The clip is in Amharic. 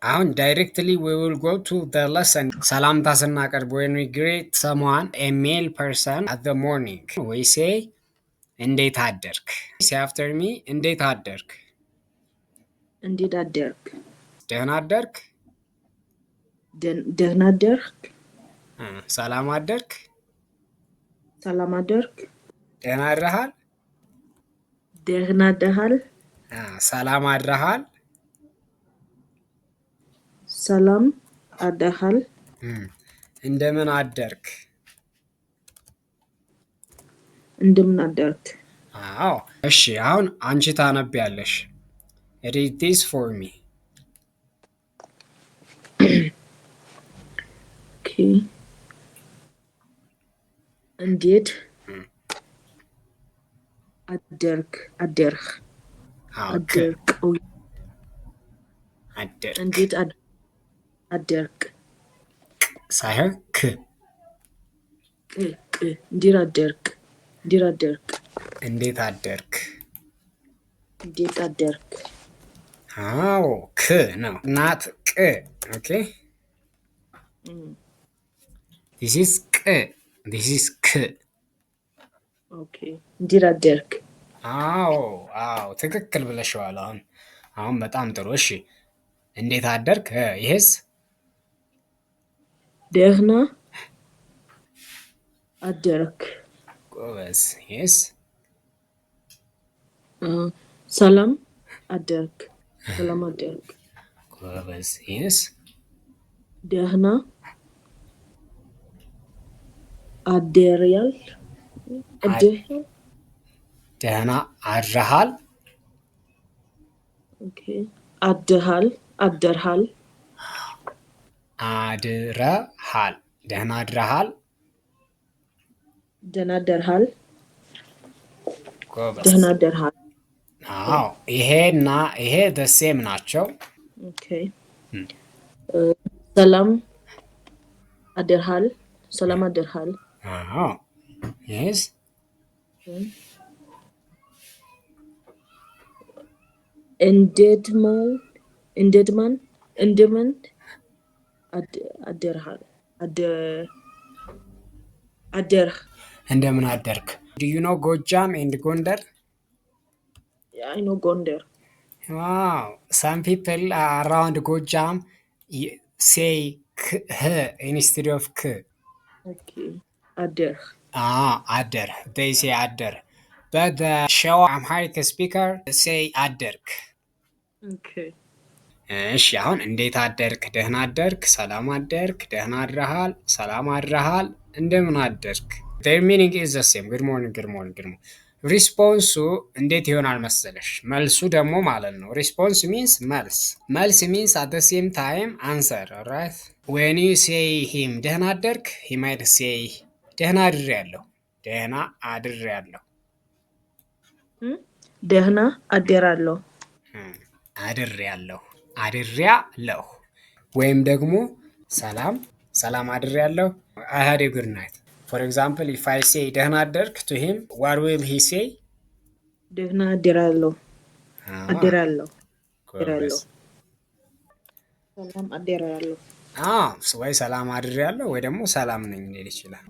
አሁን directly we will go to the lesson. ሰላምታ ስናቀርብ when we greet someone, a male person at the morning, we say እንዴት አደርክ? Say after me እንዴት አደርክ? እንዴት አደርክ? ደህና አደርክ? ደህና አደርክ? ሰላም አደርክ? ሰላም አደርክ? ደህና አድረሃል? ደህና አደርሃል? ሰላም አድረሃል? ሰላም አደርሃል? እንደምን አደርክ? እንደምን አደርክ? አዎ እሺ አሁን አንቺ ታነቢያለሽ። Read this for me. Okay. እንዴት አደርክ? አደርክ? አደርክ? እንዴት አደርክ? ሳይሆን ክ እንዴት አደርክ? እንዴት አደርክ? እንዴት አደርክ? እንዴት አደርክ? አዎ ክ ነው not ቅ okay this is ቅ this is ክ okay እንዴት አደርክ? አዎ ትክክል ብለሽዋል። አሁን በጣም ጥሩ። እሺ እንዴት አደርክ? ይሄስ ደህና አደርክ። ጎበዝ። ይሄስ ሰላም አደርክ። ሰላም አደርክ። ጎበዝ። ይሄስ ደህና አደርያል። ደህና አድረሃል። ኦኬ አድረሃል። አድረሃል። አድረሃል። ደህና አድረሃል። ደህና አደርሃል። ጎበዝ። ደህና አደርሃል። አዎ ይሄና ይሄ the same ናቸው። ኦኬ ሰላም አደርሃል። ሰላም አደርሃል። አዎ yes እንደምን አደርሃል። አደርህ እንደምን አደርክ? Do you know ጎጃም and ጎንደር? I know ጎንደር. Wow, some people around ጎጃም say h instead of k. Okay, አደርህ. አደር. They say አደር. But the show Amharic speaker say አደርክ. Okay. እሺ አሁን እንዴት አደርክ? ደህና አደርክ? ሰላም አደርክ? ደህና አድረሃል? ሰላም አድረሃል? እንደምን አደርክ? their meaning is the same. good morning, good morning, good morning. ሪስፖንሱ እንዴት ይሆናል መሰለሽ? መልሱ ደግሞ ማለት ነው ሪስፖንስ means መልስ means at the same time answer. alright, when you say him ደህና አደርክ he might say ደህና አድሬያለሁ። ደህና አድሬያለሁ። ደህና አደራለሁ። አድሬያለሁ። አድሬያለሁ። ወይም ደግሞ ሰላም አድሬያለሁ። I had a good night. For example, if I say ደህና አደርክ to him, what will he say? ደህና አደራለሁ። አደራለሁ። ሰላም አደራለሁ። ወይ ሰላም አድሬያለሁ ወይ ደግሞ ሰላም ነኝ ሊል ይችላል።